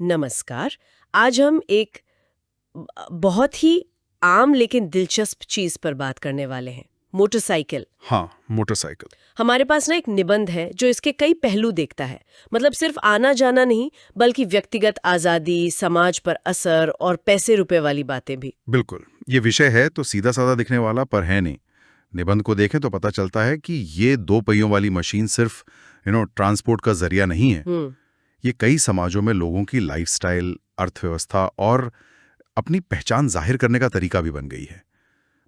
नमस्कार। आज हम एक बहुत ही आम लेकिन दिलचस्प चीज पर बात करने वाले हैं, मोटरसाइकिल। हाँ, मोटरसाइकिल। हमारे पास ना एक निबंध है जो इसके कई पहलू देखता है। मतलब सिर्फ आना जाना नहीं, बल्कि व्यक्तिगत आजादी, समाज पर असर और पैसे रुपए वाली बातें भी। बिल्कुल, ये विषय है तो सीधा साधा दिखने वाला पर है नहीं। निबंध को देखें तो पता चलता है कि ये दो पहियों वाली मशीन सिर्फ ट्रांसपोर्ट का जरिया नहीं है। ये कई समाजों में लोगों की लाइफस्टाइल, अर्थव्यवस्था और अपनी पहचान जाहिर करने का तरीका भी बन गई है।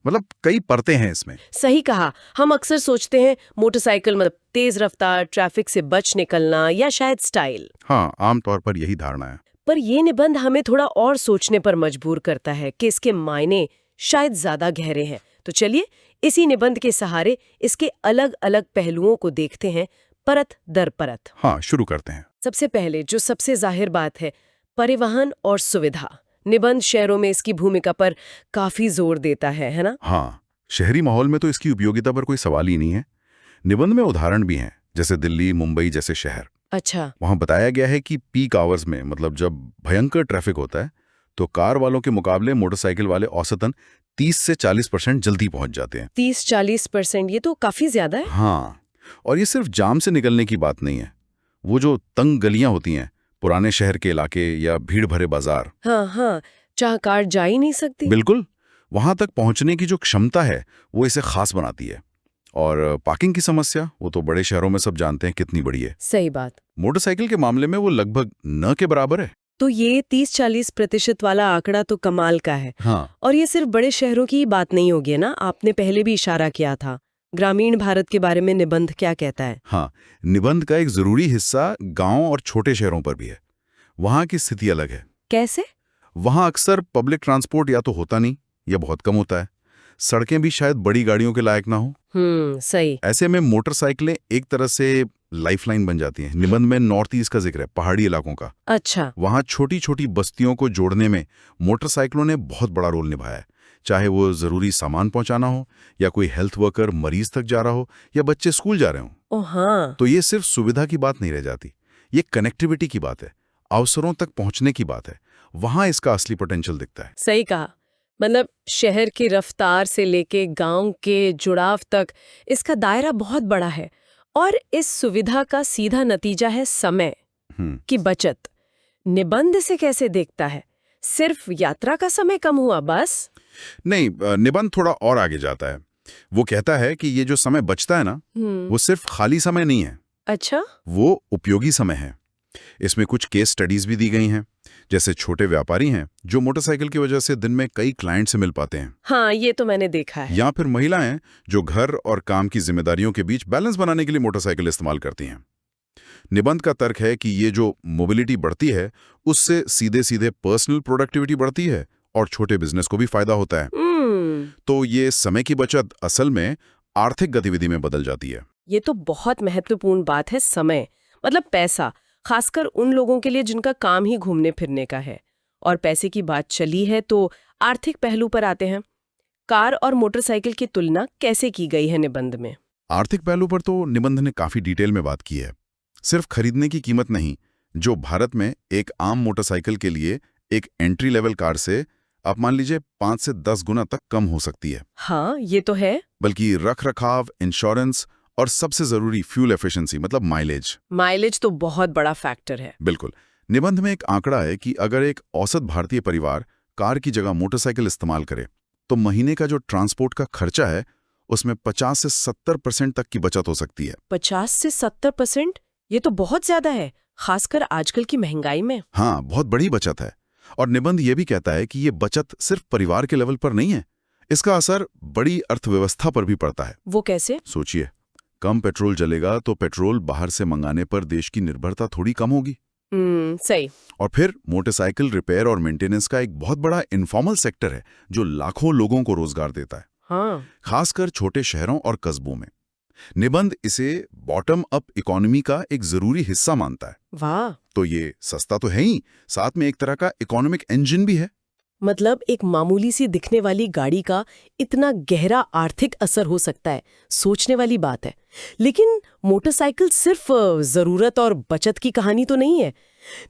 मतलब कई परतें हैं इसमें। सही कहा। हम अक्सर सोचते हैं मोटरसाइकिल मतलब तेज रफ्तार, ट्रैफिक से बच निकलना या शायद स्टाइल। हाँ, आमतौर पर यही धारणा है। पर ये निबंध हमें थोड़ा और सोचने पर मजबूर करता है कि इसके मायने शायद ज्यादा गहरे हैं। तो चलिए इसी निबंध के सहारे इसके अलग अलग पहलुओं को देखते हैं, परत दर परत। हाँ, शुरू करते हैं। सबसे पहले जो सबसे जाहिर बात है, परिवहन और सुविधा। निबंध शहरों में इसकी भूमिका पर काफी जोर देता है ना? हाँ, शहरी माहौल में तो इसकी उपयोगिता पर कोई सवाल ही नहीं है। निबंध में उदाहरण भी हैं, जैसे दिल्ली, मुंबई जैसे शहर। अच्छा। वहां बताया गया है कि पीक आवर्स में, मतलब जब भयंकर ट्रैफिक होता है, तो कार वालों के मुकाबले मोटरसाइकिल वाले औसतन 30 से 40% जल्दी पहुंच जाते हैं। 30-40%, ये तो काफी ज्यादा है। हाँ, और ये सिर्फ जाम से निकलने की बात नहीं है। वो जो तंग गलियां होती हैं, पुराने शहर के इलाके या भीड़ भरे बाजार, हाँ हाँ, जहाँ कार जा ही नहीं सकती। बिल्कुल, वहां तक पहुंचने की जो क्षमता है वो इसे खास बनाती है। और पार्किंग की समस्या, वो तो बड़े शहरों में सब जानते हैं कितनी बड़ी है। सही बात। मोटरसाइकिल के मामले में वो लगभग न के बराबर है। तो ये 30-40% वाला आंकड़ा तो कमाल का है। हाँ, और ये सिर्फ बड़े शहरों की बात नहीं होगी ना, आपने पहले भी इशारा किया था। ग्रामीण भारत के बारे में निबंध क्या कहता है? हाँ, निबंध का एक जरूरी हिस्सा गांव और छोटे शहरों पर भी है। वहां की स्थिति अलग है। कैसे? वहां अक्सर पब्लिक ट्रांसपोर्ट या तो होता नहीं या बहुत कम होता है। सड़कें भी शायद बड़ी गाड़ियों के लायक ना हो। सही। ऐसे में मोटरसाइकिलें एक तरह से लाइफलाइन बन जाती हैं। निबंध में नॉर्थ ईस्ट का जिक्र है, पहाड़ी इलाकों का। अच्छा। वहां छोटी छोटी बस्तियों को जोड़ने में मोटरसाइकिलों ने बहुत बड़ा रोल निभाया है। चाहे वो जरूरी सामान पहुंचाना हो, या कोई हेल्थ वर्कर मरीज तक जा रहा हो, या बच्चे स्कूल जा रहे हो। ओ हाँ। तो ये सिर्फ सुविधा की बात नहीं रह जाती, ये कनेक्टिविटी की बात है, अवसरों तक पहुंचने की बात है। वहां इसका असली पोटेंशियल दिखता है। सही कहा। मतलब शहर की रफ्तार से लेके गांव के जुड़ाव तक इसका दायरा बहुत बड़ा है। और इस सुविधा का सीधा नतीजा है समय की बचत। निबंध से कैसे देखता है? सिर्फ यात्रा का समय कम हुआ बस? नहीं, निबंध थोड़ा और आगे जाता है। वो कहता है कि ये जो समय बचता है ना, वो सिर्फ खाली समय नहीं है। अच्छा। वो उपयोगी समय है। इसमें कुछ केस स्टडीज भी दी गई हैं। जैसे छोटे व्यापारी हैं जो मोटरसाइकिल की वजह से दिन में कई क्लाइंट से मिल पाते हैं। हाँ, ये तो मैंने देखा है। या फिर महिलाएं जो घर और काम की जिम्मेदारियों के बीच बैलेंस बनाने के लिए मोटरसाइकिल इस्तेमाल करती हैं। निबंध का तर्क है कि ये जो मोबिलिटी बढ़ती है, उससे सीधे सीधे पर्सनल प्रोडक्टिविटी बढ़ती है और छोटे बिजनेस को भी फायदा होता है। तो ये समय की बचत असल में आर्थिक गतिविधि में बदल जाती है। ये तो बहुत महत्वपूर्ण बात है, समय मतलब पैसा, खासकर उन लोगों के लिए जिनका काम ही घूमने फिरने का है। और पैसे की बात चली है तो आर्थिक पहलू पर आते हैं। कार और मोटरसाइकिल की तुलना कैसे की गई है निबंध में? आर्थिक पहलू पर तो निबंध ने काफी डिटेल में बात की है। सिर्फ खरीदने की कीमत नहीं, जो भारत में एक आम मोटरसाइकिल के लिए एक एंट्री लेवल कार से आप मान लीजिए 5 से 10 गुना तक कम हो सकती है। हाँ, ये तो है। बल्कि रख रखाव, इंश्योरेंस और सबसे जरूरी फ्यूल एफिशिएंसी, मतलब माइलेज। माइलेज तो बहुत बड़ा फैक्टर है। बिल्कुल। निबंध में एक आंकड़ा है कि अगर एक औसत भारतीय परिवार कार की जगह मोटरसाइकिल इस्तेमाल करे, तो महीने का जो ट्रांसपोर्ट का खर्चा है, उसमें 50 से 70% तक की बचत हो सकती है। 50 से 70%? ये तो बहुत ज्यादा है, खासकर आजकल की महंगाई में। हाँ, बहुत बड़ी बचत है। और निबंध ये भी कहता है कि ये बचत सिर्फ परिवार के लेवल पर नहीं है, इसका असर बड़ी अर्थव्यवस्था पर भी पड़ता है। वो कैसे? सोचिए, कम पेट्रोल जलेगा तो पेट्रोल बाहर से मंगाने पर देश की निर्भरता थोड़ी कम होगी। सही। और फिर मोटरसाइकिल रिपेयर और मेंटेनेंस का एक बहुत बड़ा इनफॉर्मल सेक्टर है जो लाखों लोगों को रोजगार देता है। हाँ। खासकर छोटे शहरों और कस्बों में। निबंध इसे बॉटम अप इकोनॉमी का एक जरूरी हिस्सा मानता है। वाह। तो ये सस्ता तो है ही, साथ में एक तरह का इकोनॉमिक इंजन भी है। मतलब एक मामूली सी दिखने वाली गाड़ी का इतना गहरा आर्थिक असर हो सकता है, सोचने वाली बात है। लेकिन मोटरसाइकिल सिर्फ जरूरत और बचत की कहानी तो नहीं है।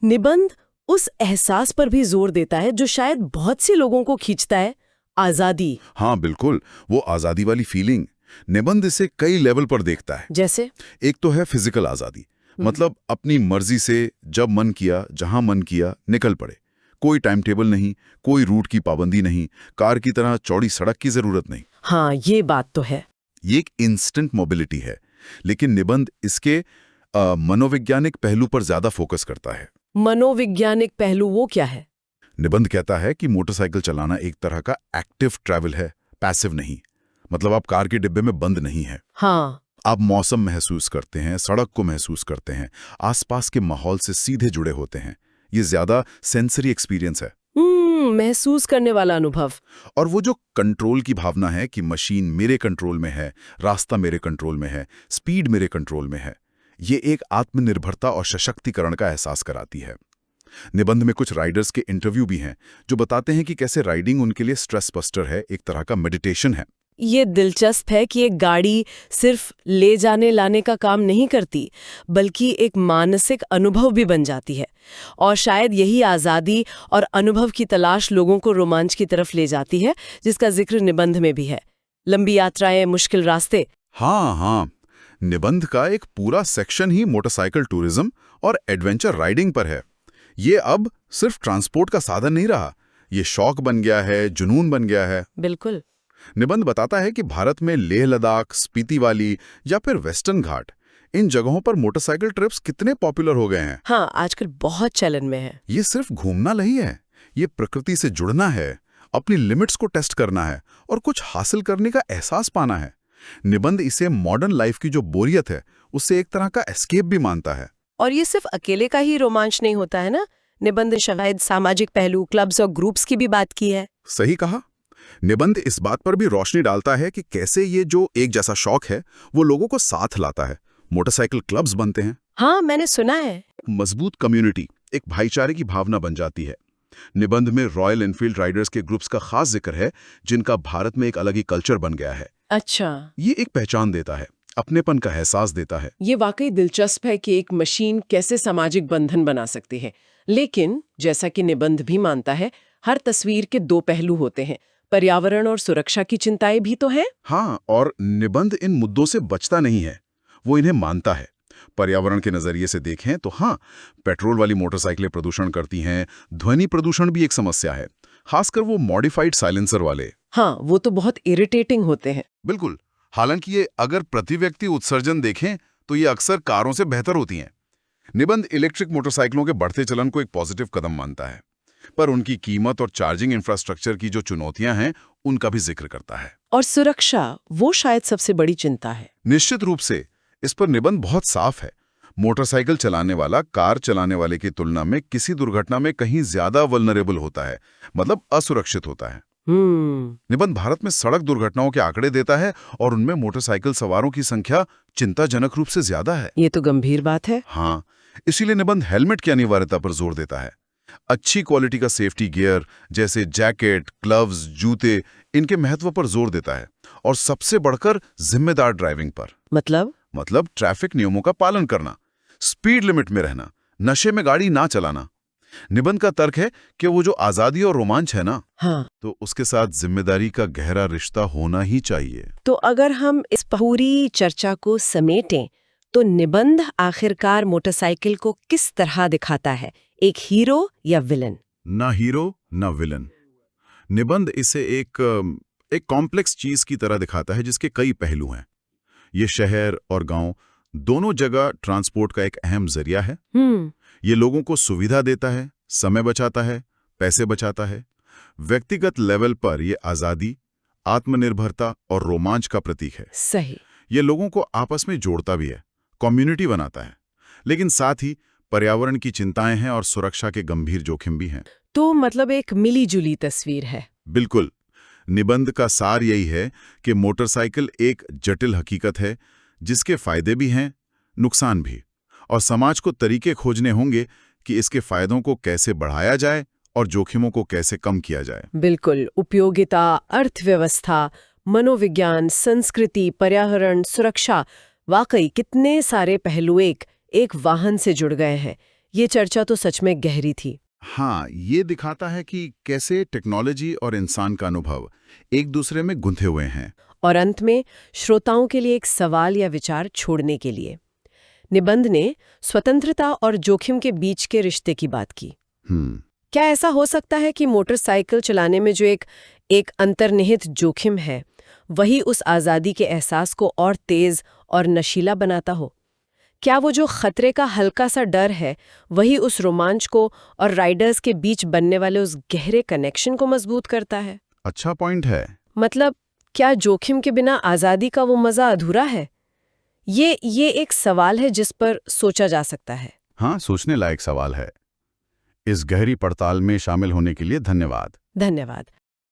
निबंध उस एहसास पर भी जोर देता है जो शायद बहुत से लोगों को खींचता है, आजादी। हाँ बिल्कुल, वो आजादी वाली फीलिंग। निबंध इसे कई लेवल पर देखता है। जैसे? एक तो है फिजिकल आजादी, मतलब अपनी मर्जी से जब मन किया, जहां मन किया निकल पड़े। कोई टाइम टेबल नहीं, कोई रूट की पाबंदी नहीं, कार की तरह चौड़ी सड़क की जरूरत नहीं। हाँ, ये बात तो है। ये एक इंस्टेंट मोबिलिटी है, लेकिन निबंध इसके मनोवैज्ञानिक पहलू पर ज्यादा फोकस करता है। मनोवैज्ञानिक पहलू वो क्या है? निबंध कहता है कि मोटरसाइकिल चलाना एक तरह का एक्टिव ट्रैवल है, पैसिव नहीं। मतलब आप कार के डिब्बे में बंद नहीं है। हाँ। आप मौसम महसूस करते हैं, सड़क को महसूस करते हैं, आसपास के माहौल से सीधे जुड़े होते हैं। ये ज्यादा सेंसरी एक्सपीरियंस है। महसूस करने वाला अनुभव। और वो जो कंट्रोल की भावना है कि मशीन मेरे कंट्रोल में है, रास्ता मेरे कंट्रोल में है, स्पीड मेरे कंट्रोल में है, ये एक आत्मनिर्भरता और सशक्तिकरण का एहसास कराती है। निबंध में कुछ राइडर्स के इंटरव्यू भी हैं जो बताते हैं कि कैसे राइडिंग उनके लिए स्ट्रेस बस्टर है, एक तरह का मेडिटेशन है। ये दिलचस्प है कि एक गाड़ी सिर्फ ले जाने लाने का काम नहीं करती, बल्कि एक मानसिक अनुभव भी बन जाती है। और शायद यही आज़ादी और अनुभव की तलाश लोगों को रोमांच की तरफ ले जाती है, जिसका जिक्र निबंध में भी है। लंबी यात्राएं, मुश्किल रास्ते। हाँ, निबंध का एक पूरा सेक्शन ही मोटरसाइकिल टूरिज्म और एडवेंचर राइडिंग पर है। ये अब सिर्फ ट्रांसपोर्ट का साधन नहीं रहा, ये शौक बन गया है, जुनून बन गया है। बिल्कुल। निबंध बताता है कि भारत में लेह लद्दाख, स्पीति वाली या फिर वेस्टर्न घाट, इन जगहों पर मोटरसाइकिल ट्रिप्स कितने पॉपुलर हो गए हैं। हाँ, आजकल बहुत चलन में है। ये सिर्फ घूमना नहीं है, ये प्रकृति से जुड़ना है, अपनी लिमिट्स को टेस्ट करना है और कुछ हासिल करने का एहसास पाना है। निबंध इसे मॉडर्न लाइफ की जो बोरियत है, उससे एक तरह का एस्केप भी मानता है। और ये सिर्फ अकेले का ही रोमांच नहीं होता है ना, निबंध शायद सामाजिक पहलू, क्लब्स और ग्रुप्स की भी बात की है। सही कहा। निबंध इस बात पर भी रोशनी डालता है कि कैसे ये जो एक जैसा शौक है वो लोगों को साथ लाता है। मोटरसाइकिल क्लब्स बनते हैं। हाँ, मैंने सुना है। मजबूत कम्युनिटी, एक भाईचारे की भावना बन जाती है। निबंध में रॉयल एनफील्ड राइडर्स के ग्रुप्स का खास जिक्र है, जिनका भारत में एक अलग ही कल्चर बन गया है। अच्छा। ये एक पहचान देता है, अपनेपन का एहसास देता है। ये वाकई दिलचस्प है कि एक मशीन कैसे सामाजिक बंधन बना सकती है। लेकिन जैसा कि निबंध भी मानता है, हर तस्वीर के दो पहलू होते हैं। पर्यावरण और सुरक्षा की चिंताएं भी तो हैं। हाँ, और निबंध इन मुद्दों से बचता नहीं है, वो इन्हें मानता है। पर्यावरण के नजरिए से देखें तो हाँ, पेट्रोल वाली मोटरसाइकिलें प्रदूषण करती हैं, ध्वनि प्रदूषण भी एक समस्या है, खासकर वो मॉडिफाइड साइलेंसर वाले। हाँ, वो तो बहुत इरिटेटिंग होते हैं। बिल्कुल। हालांकि ये अगर प्रति व्यक्ति उत्सर्जन देखें तो ये अक्सर कारों से बेहतर होती हैं। निबंध इलेक्ट्रिक मोटरसाइकिलों के बढ़ते चलन को एक पॉजिटिव कदम मानता है, पर उनकी कीमत और चार्जिंग इंफ्रास्ट्रक्चर की जो चुनौतियां हैं, उनका भी जिक्र करता है। और सुरक्षा, वो शायद सबसे बड़ी चिंता है। निश्चित रूप से इस पर निबंध बहुत साफ है। मोटरसाइकिल चलाने वाला कार चलाने वाले की तुलना में किसी दुर्घटना में कहीं ज्यादा वल्नरेबल होता है, मतलब असुरक्षित होता है। निबंध भारत में सड़क दुर्घटनाओं के आंकड़े देता है और उनमें मोटरसाइकिल सवारों की संख्या चिंताजनक रूप से ज्यादा है। ये तो गंभीर बात है। हाँ, इसीलिए निबंध हेलमेट की अनिवार्यता पर जोर देता है। अच्छी क्वालिटी का सेफ्टी गियर जैसे जैकेट, ग्लव्स, जूते, इनके महत्व पर जोर देता है। और सबसे बढ़कर जिम्मेदार ड्राइविंग पर। मतलब ट्रैफिक नियमों का पालन करना, स्पीड लिमिट में रहना, नशे में गाड़ी ना चलाना। निबंध का तर्क है कि वो जो आजादी और रोमांच है ना, हाँ, तो उसके साथ जिम्मेदारी का गहरा रिश्ता होना ही चाहिए। तो अगर हम इस पूरी चर्चा को समेटें तो निबंध आखिरकार मोटरसाइकिल को किस तरह दिखाता है, एक हीरो या विलन? ना हीरो ना विलन। निबंध इसे एक कॉम्प्लेक्स चीज की तरह दिखाता है जिसके कई पहलू हैं। ये शहर और गांव दोनों जगह ट्रांसपोर्ट का एक अहम जरिया है। ये लोगों को सुविधा देता है, समय बचाता है, पैसे बचाता है। व्यक्तिगत लेवल पर ये आजादी, आत्मनिर्भरता और रोमांच का प्रतीक है। सही। ये लोगों को आपस में जोड़ता भी है, कम्युनिटी बनाता है, लेकिन साथ ही पर्यावरण की चिंताएं हैं और सुरक्षा के गंभीर जोखिम भी हैं। तो मतलब एक मिली-जुली तस्वीर है। बिल्कुल। निबंध का सार यही है कि मोटरसाइकिल एक जटिल हकीकत है जिसके फायदे भी हैं, नुकसान भी, और समाज को तरीके खोजने होंगे कि इसके फायदों को कैसे बढ़ाया जाए और जोखिमों को कैसे कम किया जाए। बिल्कुल। उपयोगिता, अर्थव्यवस्था, मनोविज्ञान, संस्कृति, पर्यावरण, सुरक्षा, वाकई कितने सारे पहलू एक वाहन से जुड़ गए हैं। ये चर्चा तो सच में गहरी थी। हाँ, ये दिखाता है कि कैसे टेक्नोलॉजी और इंसान का अनुभव एक दूसरे में गुंथे हुए हैं। और अंत में श्रोताओं के लिए एक सवाल या विचार छोड़ने के लिए निबंध ने स्वतंत्रता और जोखिम के बीच के रिश्ते की बात की। क्या ऐसा हो सकता है कि मोटरसाइकिल चलाने में जो एक अंतर्निहित जोखिम है, वही उस आज़ादी के एहसास को और तेज और नशीला बनाता हो? क्या वो जो खतरे का हल्का सा डर है, वही उस रोमांच को और राइडर्स के बीच बनने वाले उस गहरे कनेक्शन को मजबूत करता है? अच्छा पॉइंट है। मतलब क्या जोखिम के बिना आज़ादी का वो मज़ा अधूरा है? ये एक सवाल है जिस पर सोचा जा सकता है। हाँ, सोचने लायक सवाल है। इस गहरी पड़ताल में शामिल होने के लिए धन्यवाद। धन्यवाद।